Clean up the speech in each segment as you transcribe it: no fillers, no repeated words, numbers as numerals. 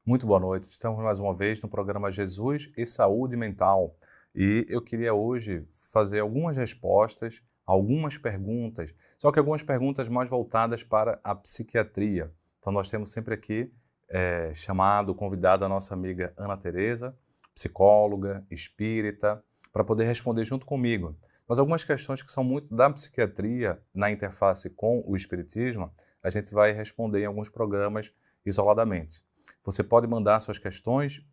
Muito boa noite. Estamos mais uma vez no programa Jesus e Saúde Mental. E eu queria hoje fazer algumas respostas, algumas perguntas, só que algumas perguntas mais voltadas para a psiquiatria. Então nós temos sempre aqui convidado a nossa amiga Ana Tereza, psicóloga, espírita, para poder responder junto comigo. Mas algumas questões que são muito da psiquiatria na interface com o espiritismo, a gente vai responder em alguns programas isoladamente. Você pode mandar suas questões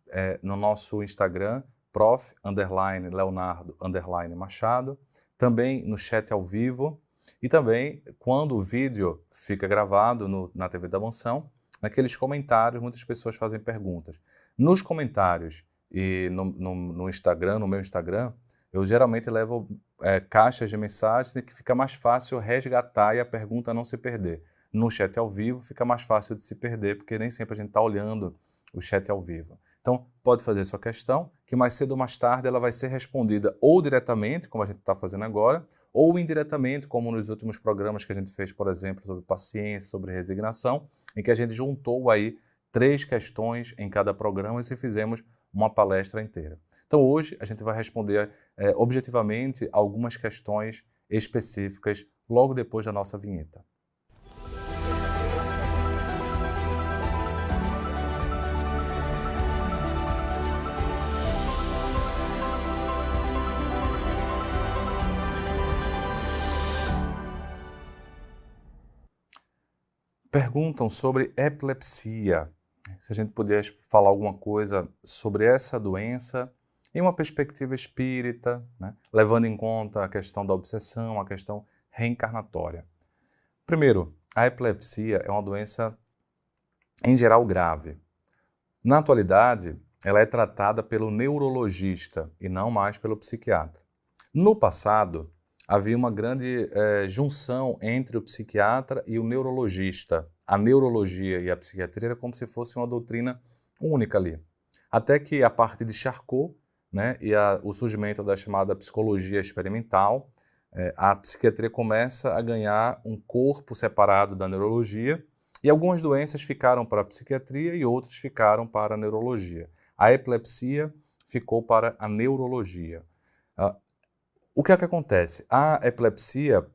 no nosso Instagram, prof_Leonardo_Machado, também no chat ao vivo e também quando o vídeo fica gravado na TV da Mansão, naqueles comentários muitas pessoas fazem perguntas. Nos comentários e no Instagram, no meu Instagram, eu geralmente levo caixas de mensagens que fica mais fácil resgatar e a pergunta não se perder. No chat ao vivo fica mais fácil de se perder, porque nem sempre a gente está olhando o chat ao vivo. Então, pode fazer sua questão, que mais cedo ou mais tarde ela vai ser respondida ou diretamente, como a gente está fazendo agora, ou indiretamente, como nos últimos programas que a gente fez, por exemplo, sobre paciência, sobre resignação, em que a gente juntou aí 3 questões em cada programa e fizemos uma palestra inteira. Então, hoje a gente vai responder objetivamente algumas questões específicas logo depois da nossa vinheta. Perguntam sobre epilepsia. Se a gente pudesse falar alguma coisa sobre essa doença em uma perspectiva espírita, né? Levando em conta a questão da obsessão, a questão reencarnatória. Primeiro, a epilepsia é uma doença, em geral, grave. Na atualidade, ela é tratada pelo neurologista e não mais pelo psiquiatra. No passado, havia uma grande junção entre o psiquiatra e o neurologista. A neurologia e a psiquiatria era como se fosse uma doutrina única ali. Até que a partir de Charcot, né, e o surgimento da chamada psicologia experimental, a psiquiatria começa a ganhar um corpo separado da neurologia e algumas doenças ficaram para a psiquiatria e outras ficaram para a neurologia. A epilepsia ficou para a neurologia. O que é que acontece? A epilepsia,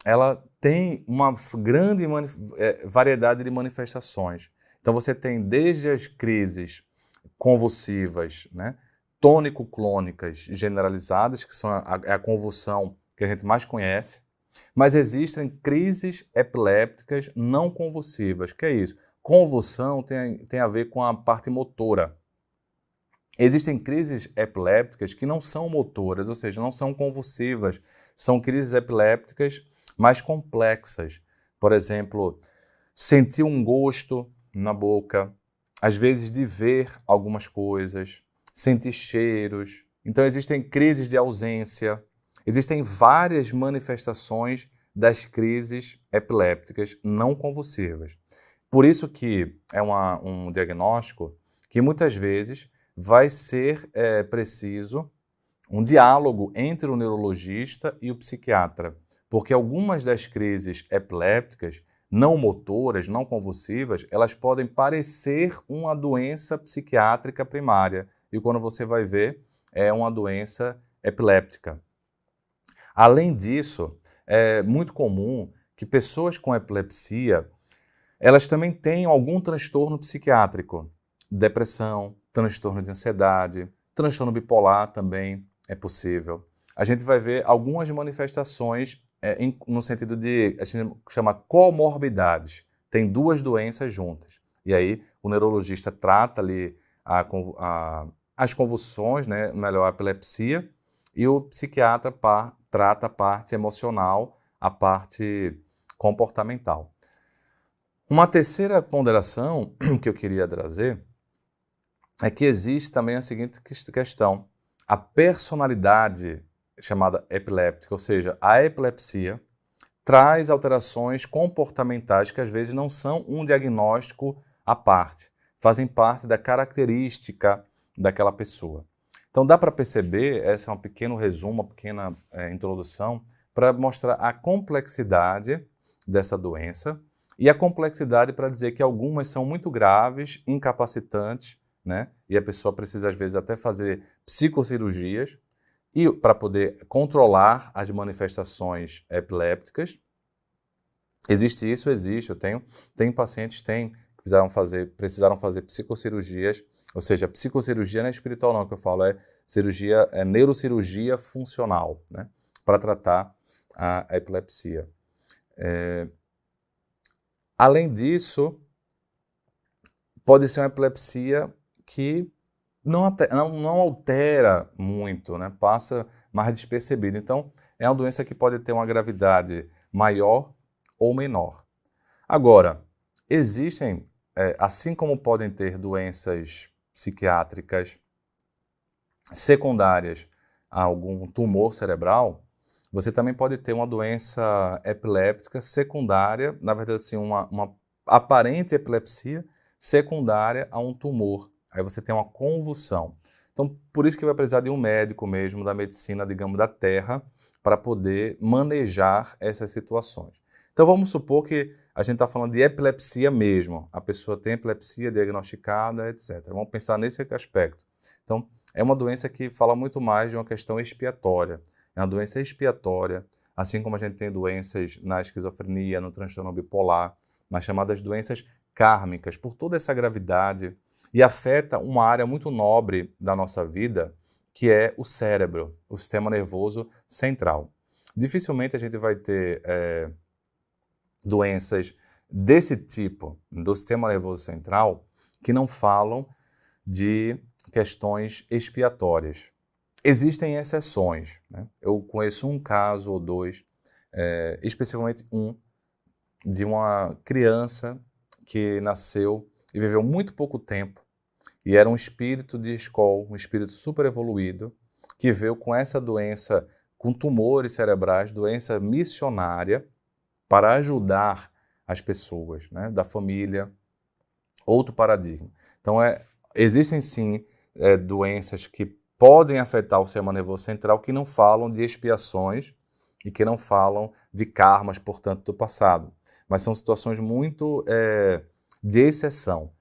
ela tem uma grande variedade de manifestações. Então você tem desde as crises convulsivas, né, tônico-clônicas generalizadas, que são a convulsão que a gente mais conhece, mas existem crises epilépticas não convulsivas. O que é isso? Convulsão tem a ver com a parte motora. Existem crises epilépticas que não são motoras, ou seja, não são convulsivas. São crises epilépticas mais complexas. Por exemplo, sentir um gosto na boca, às vezes de ver algumas coisas, sentir cheiros. Então existem crises de ausência, existem várias manifestações das crises epilépticas não convulsivas. Por isso que é um diagnóstico que muitas vezes vai ser preciso um diálogo entre o neurologista e o psiquiatra, porque algumas das crises epilépticas não motoras, não convulsivas, elas podem parecer uma doença psiquiátrica primária e quando você vai ver, é uma doença epiléptica. Além disso, é muito comum que pessoas com epilepsia, elas também tenham algum transtorno psiquiátrico, depressão, transtorno de ansiedade, transtorno bipolar também é possível. A gente vai ver algumas manifestações no sentido de, a gente chama comorbidades. Tem duas doenças juntas. E aí o neurologista trata ali as convulsões, né, melhor a epilepsia, e o psiquiatra trata a parte emocional, a parte comportamental. Uma terceira ponderação que eu queria trazer é que existe também a seguinte questão. A personalidade chamada epiléptica, ou seja, a epilepsia, traz alterações comportamentais que às vezes não são um diagnóstico à parte, fazem parte da característica daquela pessoa. Então dá para perceber, esse é um pequeno resumo, uma pequena introdução, para mostrar a complexidade dessa doença, E a complexidade para dizer que algumas são muito graves, incapacitantes, né? E a pessoa precisa, às vezes, até fazer psicocirurgias e para poder controlar as manifestações epilépticas. Existe isso? Existe. Tenho pacientes que precisaram fazer psicocirurgias, ou seja, psicocirurgia não é espiritual não, que eu falo, é neurocirurgia funcional, né? Para tratar a epilepsia. Além disso, pode ser uma epilepsia que não altera muito, né? Passa mais despercebido. Então, é uma doença que pode ter uma gravidade maior ou menor. Agora, existem, assim como podem ter doenças psiquiátricas secundárias a algum tumor cerebral, você também pode ter uma doença epiléptica secundária, na verdade, assim, uma aparente epilepsia secundária a um tumor. Aí você tem uma convulsão. Então, por isso que vai precisar de um médico mesmo, da medicina, digamos, da terra, para poder manejar essas situações. Então, vamos supor que a gente está falando de epilepsia mesmo. A pessoa tem epilepsia diagnosticada, etc. Vamos pensar nesse aspecto. Então, é uma doença que fala muito mais de uma questão expiatória. É uma doença expiatória, assim como a gente tem doenças na esquizofrenia, no transtorno bipolar, nas chamadas doenças kármicas, por toda essa gravidade, e afeta uma área muito nobre da nossa vida, que é o cérebro, o sistema nervoso central. Dificilmente a gente vai ter doenças desse tipo, do sistema nervoso central, que não falam de questões expiatórias. Existem exceções, né? Eu conheço um caso ou dois, especificamente um, de uma criança que nasceu e viveu muito pouco tempo e era um espírito de escola, um espírito super evoluído, que veio com essa doença, com tumores cerebrais, doença missionária, para ajudar as pessoas, né, da família, outro paradigma. Então, existem sim doenças que podem afetar o sistema nervoso central que não falam de expiações e que não falam de karmas, portanto, do passado. Mas são situações muito de exceção,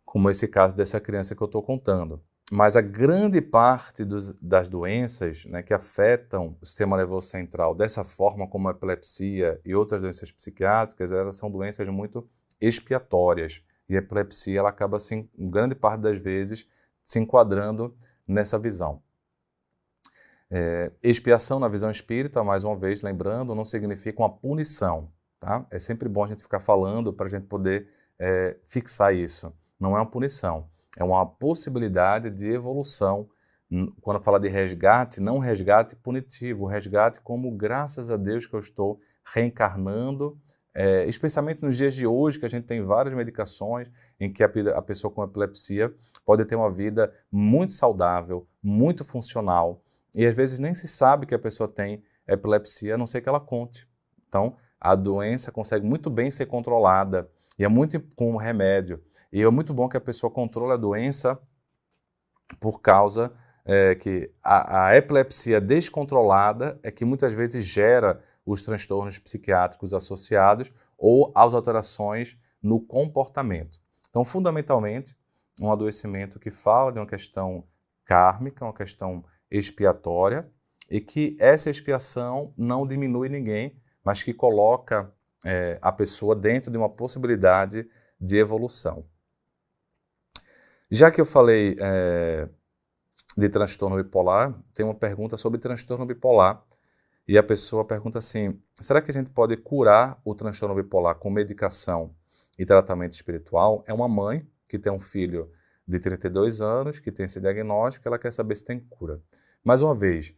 como esse caso dessa criança que eu estou contando. Mas a grande parte das doenças, né, que afetam o sistema nervoso central dessa forma, como a epilepsia e outras doenças psiquiátricas, elas são doenças muito expiatórias. E a epilepsia ela acaba, assim, grande parte das vezes, se enquadrando nessa visão. Expiação na visão espírita, mais uma vez, lembrando, não significa uma punição. Tá? É sempre bom a gente ficar falando para a gente poder fixar isso. Não é uma punição, é uma possibilidade de evolução. Quando fala de resgate, não resgate punitivo, resgate como graças a Deus que eu estou reencarnando, especialmente nos dias de hoje, que a gente tem várias medicações em que a pessoa com epilepsia pode ter uma vida muito saudável, muito funcional, e às vezes nem se sabe que a pessoa tem epilepsia, a não ser que ela conte. Então, a doença consegue muito bem ser controlada, e é muito com remédio. E é muito bom que a pessoa controle a doença por causa que a epilepsia descontrolada é que muitas vezes gera os transtornos psiquiátricos associados ou as alterações no comportamento. Então, fundamentalmente, um adoecimento que fala de uma questão kármica, uma questão expiatória, e que essa expiação não diminui ninguém, mas que coloca a pessoa dentro de uma possibilidade de evolução. Já que eu falei de transtorno bipolar, tem uma pergunta sobre transtorno bipolar, e a pessoa pergunta assim, será que a gente pode curar o transtorno bipolar com medicação e tratamento espiritual? É uma mãe que tem um filho de 32 anos, que tem esse diagnóstico, ela quer saber se tem cura. Mais uma vez,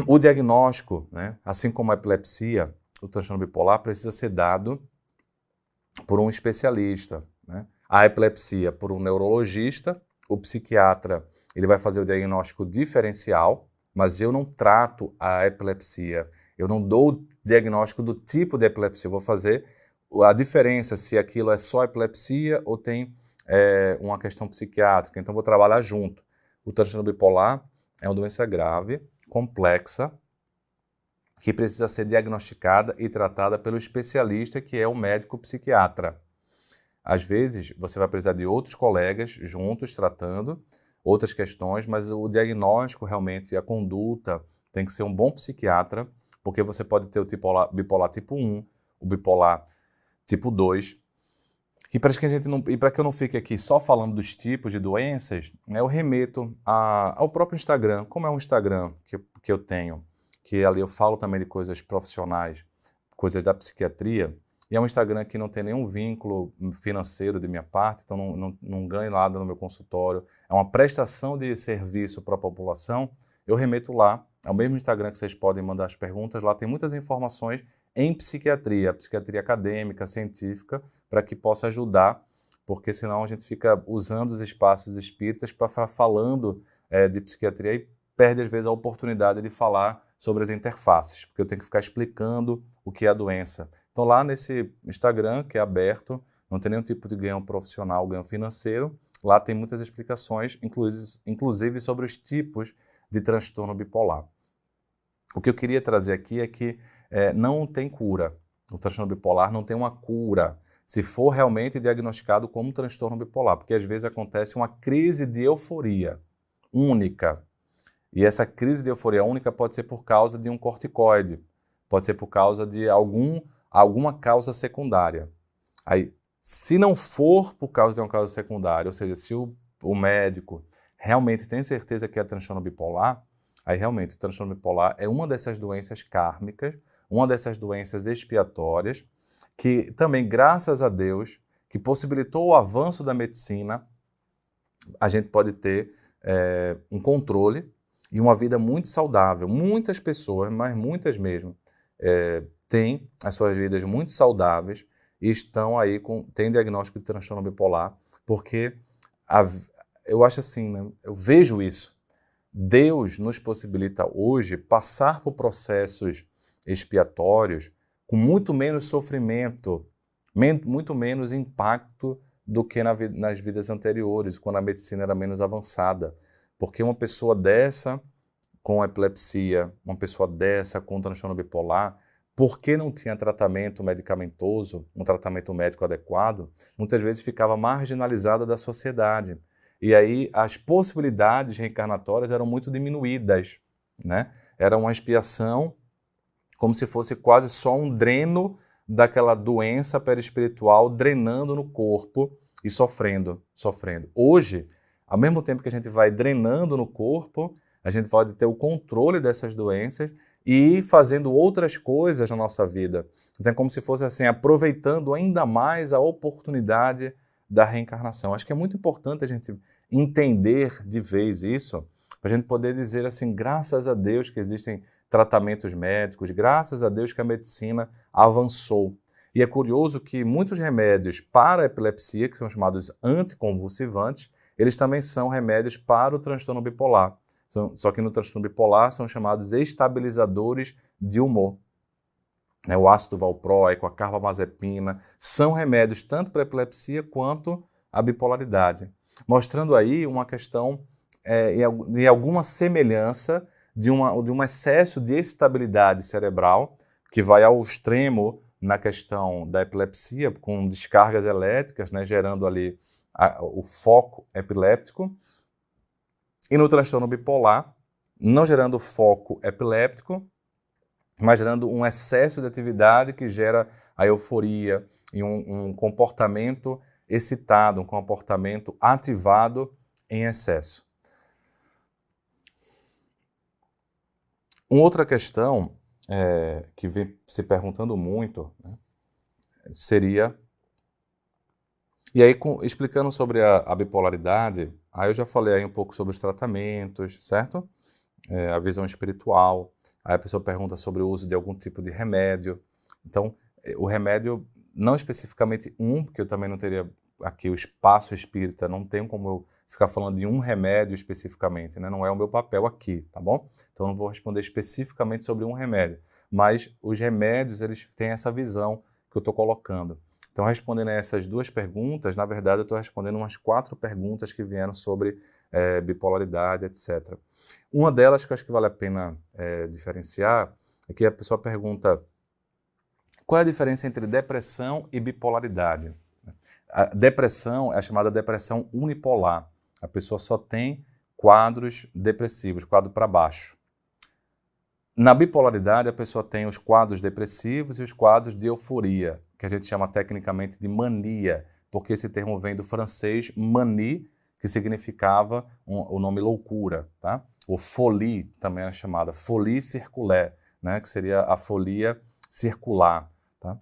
o diagnóstico, né, assim como a epilepsia, o transtorno bipolar precisa ser dado por um especialista, né? A epilepsia por um neurologista, o psiquiatra ele vai fazer o diagnóstico diferencial, mas eu não trato a epilepsia, eu não dou o diagnóstico do tipo de epilepsia, eu vou fazer a diferença se aquilo é só epilepsia ou tem uma questão psiquiátrica, então vou trabalhar junto. O transtorno bipolar é uma doença grave, complexa, que precisa ser diagnosticada e tratada pelo especialista, que é o médico psiquiatra. Às vezes, você vai precisar de outros colegas juntos tratando outras questões, mas o diagnóstico realmente e a conduta tem que ser um bom psiquiatra, porque você pode ter o bipolar tipo 1, o bipolar tipo 2. E para que eu não fique aqui só falando dos tipos de doenças, né, eu remeto ao próprio Instagram, como é um Instagram que eu tenho, que ali eu falo também de coisas profissionais, coisas da psiquiatria, e é um Instagram que não tem nenhum vínculo financeiro de minha parte, então não ganho nada no meu consultório, é uma prestação de serviço para a população, eu remeto lá, é o mesmo Instagram que vocês podem mandar as perguntas, lá tem muitas informações em psiquiatria acadêmica, científica, para que possa ajudar, porque senão a gente fica usando os espaços espíritas para ficar falando de psiquiatria e perde às vezes a oportunidade de falar sobre as interfaces, porque eu tenho que ficar explicando o que é a doença. Então lá nesse Instagram, que é aberto, não tem nenhum tipo de ganho profissional, ganho financeiro, lá tem muitas explicações, inclusive sobre os tipos de transtorno bipolar. O que eu queria trazer aqui é que não tem cura. O transtorno bipolar não tem uma cura, se for realmente diagnosticado como transtorno bipolar, porque às vezes acontece uma crise de euforia única. E essa crise de euforia única pode ser por causa de um corticoide, pode ser por causa de alguma causa secundária. Aí, se não for por causa de uma causa secundária, ou seja, se o médico realmente tem certeza que é transtorno bipolar, aí realmente o transtorno bipolar é uma dessas doenças kármicas, uma dessas doenças expiatórias, que também, graças a Deus, que possibilitou o avanço da medicina, a gente pode ter um controle e uma vida muito saudável. Muitas pessoas, mas muitas mesmo, têm as suas vidas muito saudáveis e estão aí têm diagnóstico de transtorno bipolar, porque eu acho assim, né, eu vejo isso. Deus nos possibilita hoje passar por processos expiatórios com muito menos sofrimento, muito menos impacto do que nas vidas anteriores, quando a medicina era menos avançada. Porque uma pessoa dessa, com epilepsia, uma pessoa dessa com transtorno bipolar, porque não tinha tratamento medicamentoso, um tratamento médico adequado, muitas vezes ficava marginalizada da sociedade. E aí as possibilidades reencarnatórias eram muito diminuídas, né? Era uma expiação como se fosse quase só um dreno daquela doença perispiritual drenando no corpo e sofrendo. Hoje, ao mesmo tempo que a gente vai drenando no corpo, a gente pode ter o controle dessas doenças e ir fazendo outras coisas na nossa vida. Então é como se fosse assim, aproveitando ainda mais a oportunidade da reencarnação. Acho que é muito importante a gente entender de vez isso, para a gente poder dizer assim, graças a Deus que existem tratamentos médicos, graças a Deus que a medicina avançou. E é curioso que muitos remédios para a epilepsia, que são chamados anticonvulsivantes, eles também são remédios para o transtorno bipolar. Só que no transtorno bipolar são chamados estabilizadores de humor. O ácido valproico, a carbamazepina, são remédios tanto para a epilepsia quanto a bipolaridade, mostrando aí uma questão de alguma semelhança de um excesso de estabilidade cerebral, que vai ao extremo na questão da epilepsia, com descargas elétricas, né, gerando ali o foco epiléptico, e no transtorno bipolar, não gerando foco epiléptico, mas gerando um excesso de atividade que gera a euforia e um comportamento excitado, um comportamento ativado em excesso. Uma outra questão que vem se perguntando muito, né, seria... E aí, explicando sobre a bipolaridade, aí eu já falei aí um pouco sobre os tratamentos, certo? A visão espiritual. Aí a pessoa pergunta sobre o uso de algum tipo de remédio. Então, o remédio, não especificamente porque eu também não teria aqui o espaço espírita, não tenho como eu ficar falando de um remédio especificamente, né? Não é o meu papel aqui, tá bom? Então, não vou responder especificamente sobre um remédio. Mas os remédios, eles têm essa visão que eu estou colocando. Então, respondendo a essas duas perguntas, na verdade, eu estou respondendo umas 4 perguntas que vieram sobre bipolaridade, etc. Uma delas que eu acho que vale a pena diferenciar Aqui a pessoa pergunta, qual é a diferença entre depressão e bipolaridade? A depressão é a chamada depressão unipolar. A pessoa só tem quadros depressivos, quadro para baixo. Na bipolaridade, a pessoa tem os quadros depressivos e os quadros de euforia, que a gente chama tecnicamente de mania, porque esse termo vem do francês manie, que significava o nome loucura, tá? Ou folie também é chamada, folie circulaire, né? Que seria a folia circular, tá?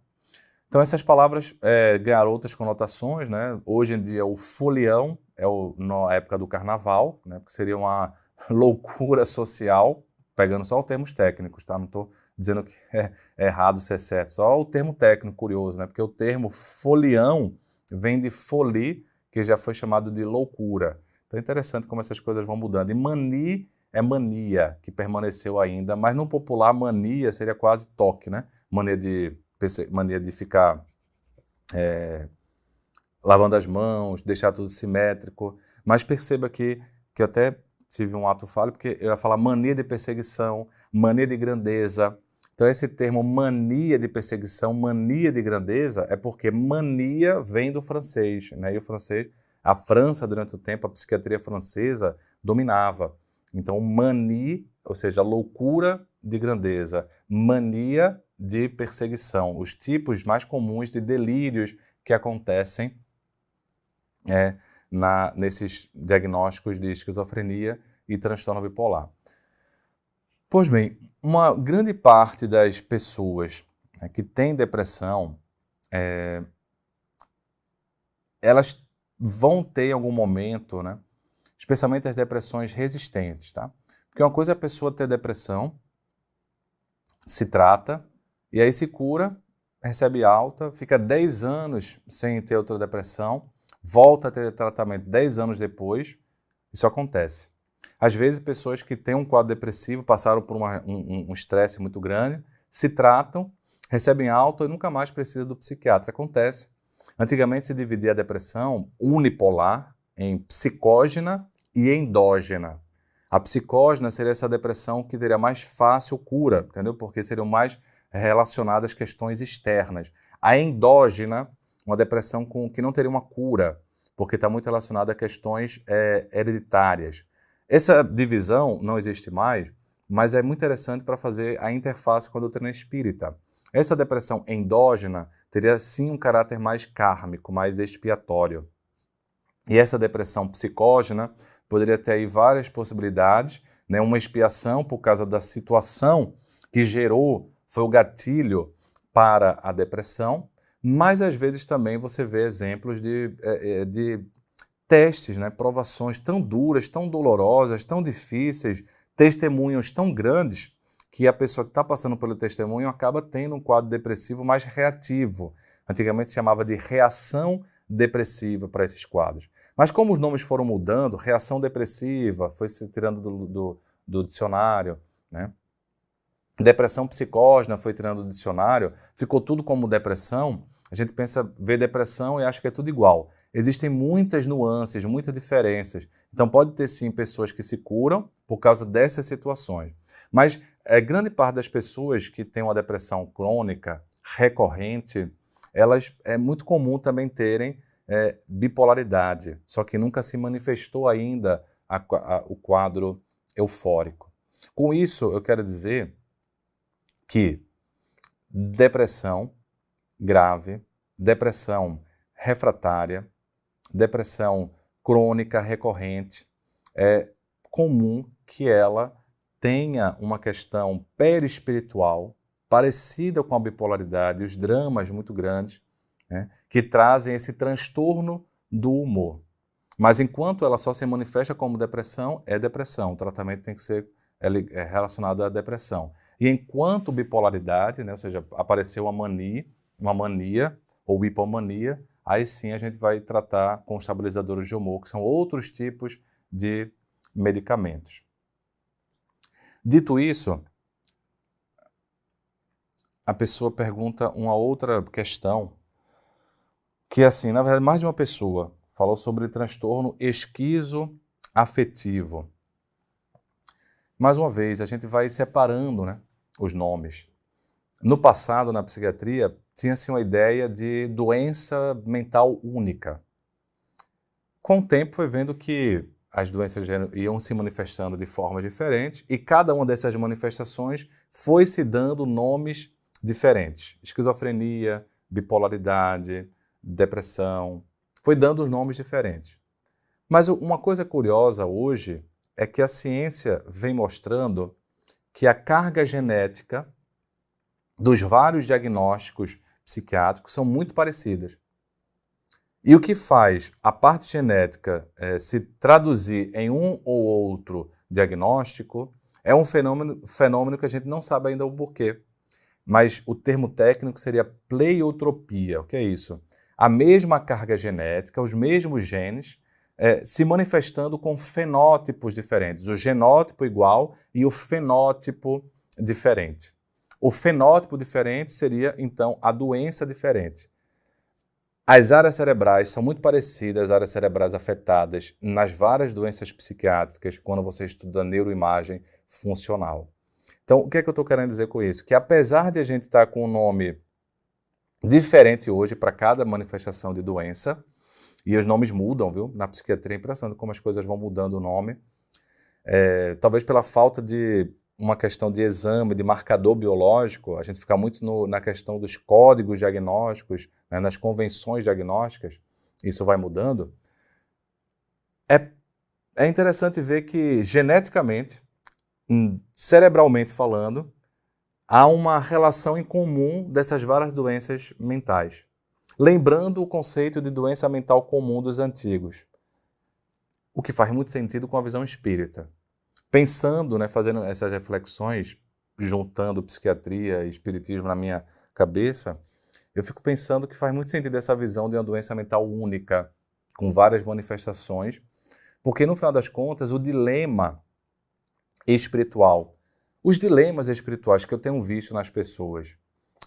Então essas palavras ganharam outras conotações, né? Hoje em dia o folião é na época do carnaval, né? Porque seria uma loucura social, pegando só os termos técnicos, tá? Não estou dizendo que é errado se é certo, só o termo técnico curioso, né? Porque o termo folião vem de folie, que já foi chamado de loucura. Então é interessante como essas coisas vão mudando. E manie é mania, que permaneceu ainda, mas no popular mania seria quase toque, né? Mania de ficar lavando as mãos, deixar tudo simétrico. Mas perceba que eu até tive um ato falho, porque eu ia falar mania de perseguição, mania de grandeza. Então esse termo mania de perseguição, mania de grandeza, é porque mania vem do francês, né? E o francês, a França durante o tempo, a psiquiatria francesa dominava. Então manie, ou seja, loucura de grandeza, mania de perseguição, os tipos mais comuns de delírios que acontecem nesses diagnósticos de esquizofrenia e transtorno bipolar. Pois bem, uma grande parte das pessoas que têm depressão, elas vão ter em algum momento, né, especialmente as depressões resistentes, tá? Porque uma coisa é a pessoa ter depressão, se trata, e aí se cura, recebe alta, fica 10 anos sem ter outra depressão, volta a ter tratamento 10 anos depois, isso acontece. Às vezes, pessoas que têm um quadro depressivo, passaram por um estresse muito grande, se tratam, recebem alta e nunca mais precisam do psiquiatra. Acontece. Antigamente se dividia a depressão unipolar em psicógena e endógena. A psicógena seria essa depressão que teria mais fácil cura, entendeu? Porque seriam mais relacionadas às questões externas. A endógena, uma depressão que não teria uma cura, porque está muito relacionada a questões hereditárias. Essa divisão não existe mais, mas é muito interessante para fazer a interface com a doutrina espírita. Essa depressão endógena teria sim um caráter mais kármico, mais expiatório. E essa depressão psicógena poderia ter aí várias possibilidades, né? Uma expiação por causa da situação que gerou, foi o gatilho para a depressão, mas às vezes também você vê exemplos de testes, né? Provações tão duras, tão dolorosas, tão difíceis, testemunhos tão grandes, que a pessoa que está passando pelo testemunho acaba tendo um quadro depressivo mais reativo. Antigamente se chamava de reação depressiva para esses quadros. Mas como os nomes foram mudando, reação depressiva foi se tirando do dicionário, né? Depressão psicógena foi tirando do dicionário, ficou tudo como depressão. A gente vê depressão e acha que é tudo igual. Existem muitas nuances, muitas diferenças. Então pode ter sim pessoas que se curam por causa dessas situações. Mas grande parte das pessoas que têm uma depressão crônica, recorrente, é muito comum também terem bipolaridade, só que nunca se manifestou ainda o quadro eufórico. Com isso, eu quero dizer que depressão grave, depressão refratária, depressão crônica recorrente, é comum que ela tenha uma questão perispiritual parecida com a bipolaridade, os dramas muito grandes, né, que trazem esse transtorno do humor. Mas enquanto ela só se manifesta como depressão, é depressão. O tratamento tem que ser relacionado à depressão. E enquanto bipolaridade, né, ou seja, apareceu uma mania ou hipomania, aí sim a gente vai tratar com estabilizadores de humor, que são outros tipos de medicamentos. Dito isso, a pessoa pergunta uma outra questão, que assim, na verdade, mais de uma pessoa falou sobre transtorno esquizoafetivo. Mais uma vez, a gente vai separando, né, os nomes. No passado, na psiquiatria, tinha-se uma ideia de doença mental única. Com o tempo, foi vendo que as doenças iam se manifestando de formas diferentes e cada uma dessas manifestações foi se dando nomes diferentes. Esquizofrenia, bipolaridade, depressão, foi dando nomes diferentes. Mas uma coisa curiosa hoje é que a ciência vem mostrando que a carga genética dos vários diagnósticos psiquiátricos são muito parecidas. E o que faz a parte genética se traduzir em um ou outro diagnóstico é um fenômeno que a gente não sabe ainda o porquê. Mas o termo técnico seria pleiotropia. O que é isso? A mesma carga genética, os mesmos genes, se manifestando com fenótipos diferentes. O genótipo igual e o fenótipo diferente. O fenótipo diferente seria, então, a doença diferente. As áreas cerebrais são muito parecidas às áreas cerebrais afetadas nas várias doenças psiquiátricas quando você estuda neuroimagem funcional. Então, o que é que eu estou querendo dizer com isso? Que apesar de a gente estar com um nome diferente hoje para cada manifestação de doença, e os nomes mudam, viu? Na psiquiatria é impressionante como as coisas vão mudando o nome, talvez pela falta de uma questão de exame, de marcador biológico, a gente fica muito na questão dos códigos diagnósticos, né, nas convenções diagnósticas, isso vai mudando. É interessante ver que, geneticamente, cerebralmente falando, há uma relação em comum dessas várias doenças mentais. Lembrando o conceito de doença mental comum dos antigos, o que faz muito sentido com a visão espírita. Pensando, né, fazendo essas reflexões, juntando psiquiatria e espiritismo na minha cabeça, eu fico pensando que faz muito sentido essa visão de uma doença mental única, com várias manifestações, porque no final das contas o dilema espiritual, os dilemas espirituais que eu tenho visto nas pessoas,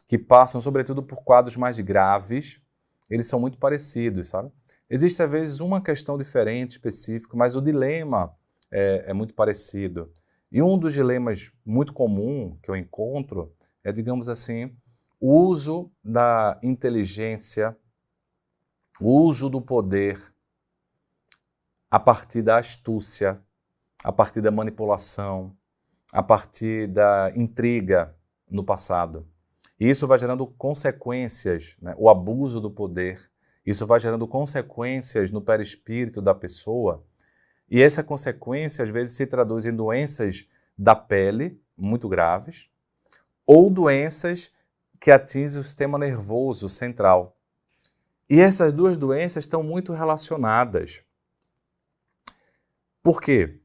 que passam sobretudo por quadros mais graves, eles são muito parecidos, sabe? Existe às vezes uma questão diferente, específica, mas o dilema é muito parecido. E um dos dilemas muito comum que eu encontro é, digamos assim, o uso da inteligência, o uso do poder a partir da astúcia, a partir da manipulação, a partir da intriga no passado. E isso vai gerando consequências, né? O abuso do poder, isso vai gerando consequências no perispírito da pessoa. E essa consequência, às vezes, se traduz em doenças da pele, muito graves, ou doenças que atingem o sistema nervoso central. E essas duas doenças estão muito relacionadas. Por quê?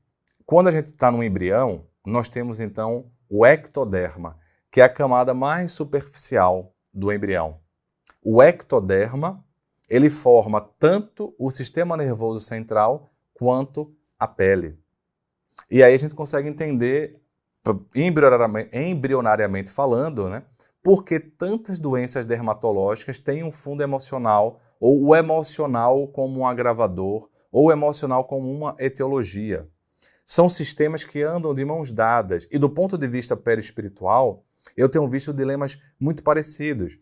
Quando a gente está no embrião, nós temos, então, o ectoderma, que é a camada mais superficial do embrião. O ectoderma, ele forma tanto o sistema nervoso central quanto a pele. E aí a gente consegue entender, embrionariamente falando, né, por que tantas doenças dermatológicas têm um fundo emocional, ou o emocional como um agravador, ou o emocional como uma etiologia. São sistemas que andam de mãos dadas. E do ponto de vista perispiritual, eu tenho visto dilemas muito parecidos.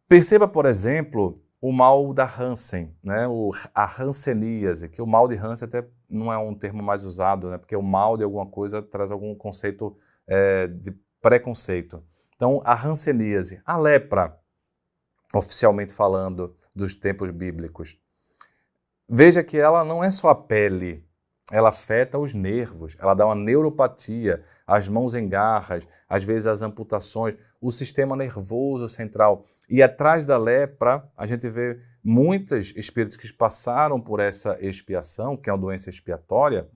Perceba, por exemplo, o mal da Hansen, né? A hanseníase, que o mal de Hansen até não é um termo mais usado, né? Porque o mal de alguma coisa traz algum conceito de preconceito. Então, a hanseníase, a lepra, oficialmente falando, dos tempos bíblicos. Veja que ela não é só a pele, ela afeta os nervos, ela dá uma neuropatia, as mãos em garras, às vezes as amputações, o sistema nervoso central. E atrás da lepra, a gente vê muitos espíritos que passaram por essa expiação, que é uma doença expiatória,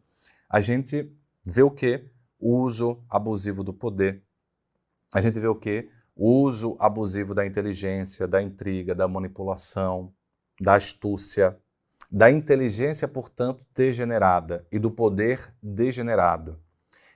a gente vê o quê? O uso abusivo do poder. A gente vê o quê? O uso abusivo da inteligência, da intriga, da manipulação, da astúcia, da inteligência, portanto, degenerada e do poder degenerado.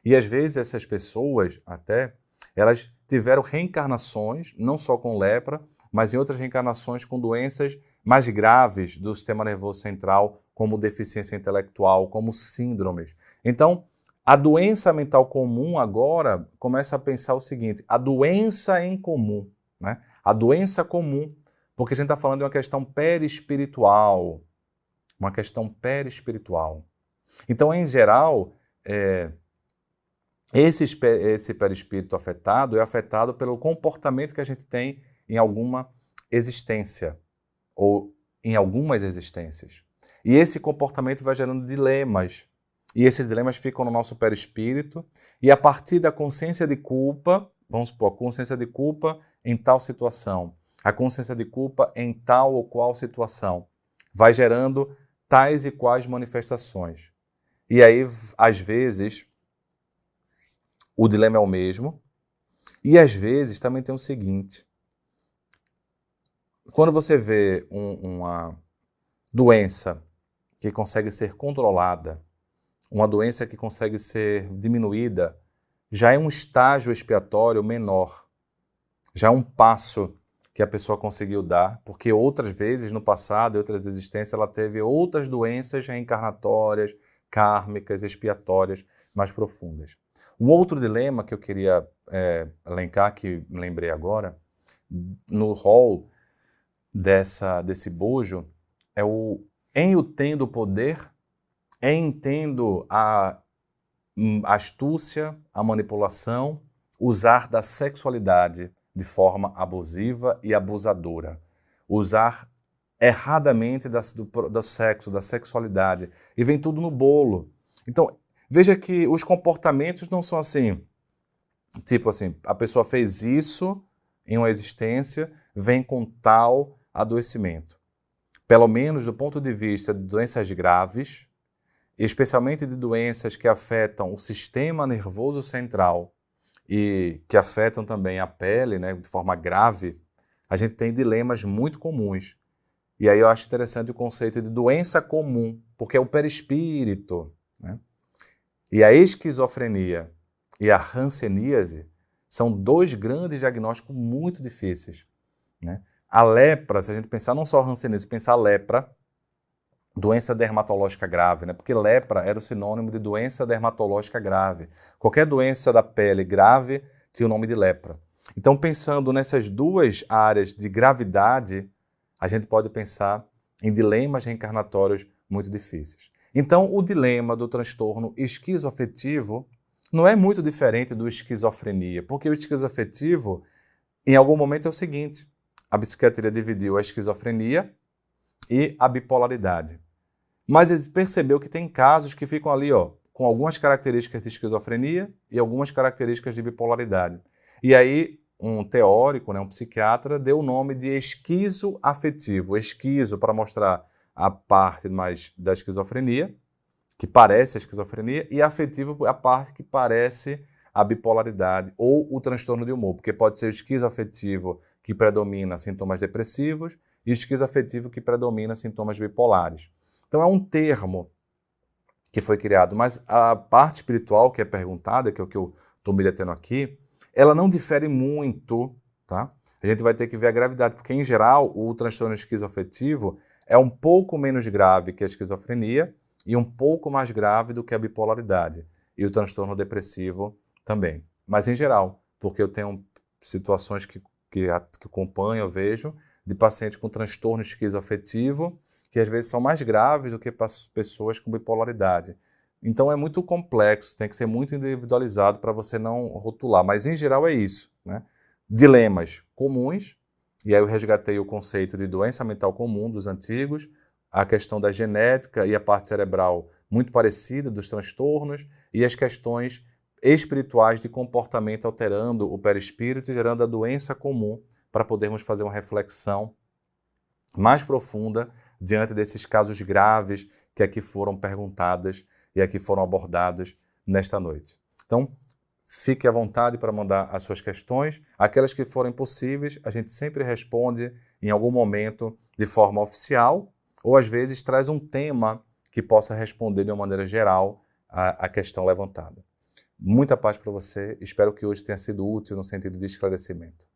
E às vezes essas pessoas, até, elas tiveram reencarnações, não só com lepra, mas em outras reencarnações com doenças mais graves do sistema nervoso central, como deficiência intelectual, como síndromes. Então, A doença mental comum agora começa a pensar o seguinte, a doença em comum, né? A doença comum, porque a gente está falando de uma questão perispiritual, uma questão perispiritual. Então, em geral, esse perispírito afetado é afetado pelo comportamento que a gente tem em alguma existência, ou em algumas existências. E esse comportamento vai gerando dilemas, e esses dilemas ficam no nosso perispírito, e a partir da consciência de culpa, vamos supor, a consciência de culpa em tal situação, a consciência de culpa em tal ou qual situação, vai gerando tais e quais manifestações. E aí, às vezes, o dilema é o mesmo, e às vezes também tem o seguinte, quando você vê uma doença que consegue ser controlada, uma doença que consegue ser diminuída, já é um estágio expiatório menor, já é um passo que a pessoa conseguiu dar, porque outras vezes no passado, em outras existências, ela teve outras doenças reencarnatórias, kármicas, expiatórias mais profundas. Um outro dilema que eu queria elencar, que me lembrei agora, no rol desse bojo, é o em o tendo poder, em tendo a astúcia, a manipulação, usar da sexualidade de forma abusiva e abusadora. Usar erradamente do sexo, da sexualidade. E vem tudo no bolo. Então, veja que os comportamentos não são assim, tipo assim, a pessoa fez isso em uma existência, vem com tal adoecimento. Pelo menos do ponto de vista de doenças graves, especialmente de doenças que afetam o sistema nervoso central e que afetam também a pele, né, de forma grave, a gente tem dilemas muito comuns. E aí eu acho interessante o conceito de doença comum, porque é o perispírito, né? E a esquizofrenia e a hanseníase são dois grandes diagnósticos muito difíceis, né? A lepra, se a gente pensar não só a hanseníase, pensar a lepra, doença dermatológica grave, né? Porque lepra era o sinônimo de doença dermatológica grave. Qualquer doença da pele grave tinha o nome de lepra. Então, pensando nessas duas áreas de gravidade, a gente pode pensar em dilemas reencarnatórios muito difíceis. Então, o dilema do transtorno esquizoafetivo não é muito diferente do esquizofrenia, porque o esquizoafetivo, em algum momento, é o seguinte: a psiquiatria dividiu a esquizofrenia e a bipolaridade. Mas ele percebeu que tem casos que ficam ali, ó, com algumas características de esquizofrenia e algumas características de bipolaridade. E aí, um teórico, né, um psiquiatra, deu o nome de esquizoafetivo. Esquizo para mostrar a parte mais da esquizofrenia, que parece a esquizofrenia, e afetivo a parte que parece a bipolaridade ou o transtorno de humor, porque pode ser o esquizoafetivo que predomina sintomas depressivos e o esquizoafetivo que predomina sintomas bipolares. Então é um termo que foi criado, mas a parte espiritual que é perguntada, que é o que eu estou me detendo aqui, ela não difere muito, tá? A gente vai ter que ver a gravidade, porque em geral o transtorno esquizoafetivo é um pouco menos grave que a esquizofrenia e um pouco mais grave do que a bipolaridade. E o transtorno depressivo também. Mas em geral, porque eu tenho situações que acompanho, eu vejo, de pacientes com transtorno esquizoafetivo, que às vezes são mais graves do que pessoas com bipolaridade. Então é muito complexo, tem que ser muito individualizado para você não rotular. Mas em geral é isso, né? Dilemas comuns, e aí eu resgatei o conceito de doença mental comum dos antigos, a questão da genética e a parte cerebral muito parecida dos transtornos, e as questões espirituais de comportamento alterando o perispírito e gerando a doença comum para podermos fazer uma reflexão mais profunda diante desses casos graves que aqui foram perguntadas e aqui foram abordados nesta noite. Então, fique à vontade para mandar as suas questões. Aquelas que forem possíveis, a gente sempre responde em algum momento de forma oficial, ou às vezes traz um tema que possa responder de uma maneira geral a questão levantada. Muita paz para você, espero que hoje tenha sido útil no sentido de esclarecimento.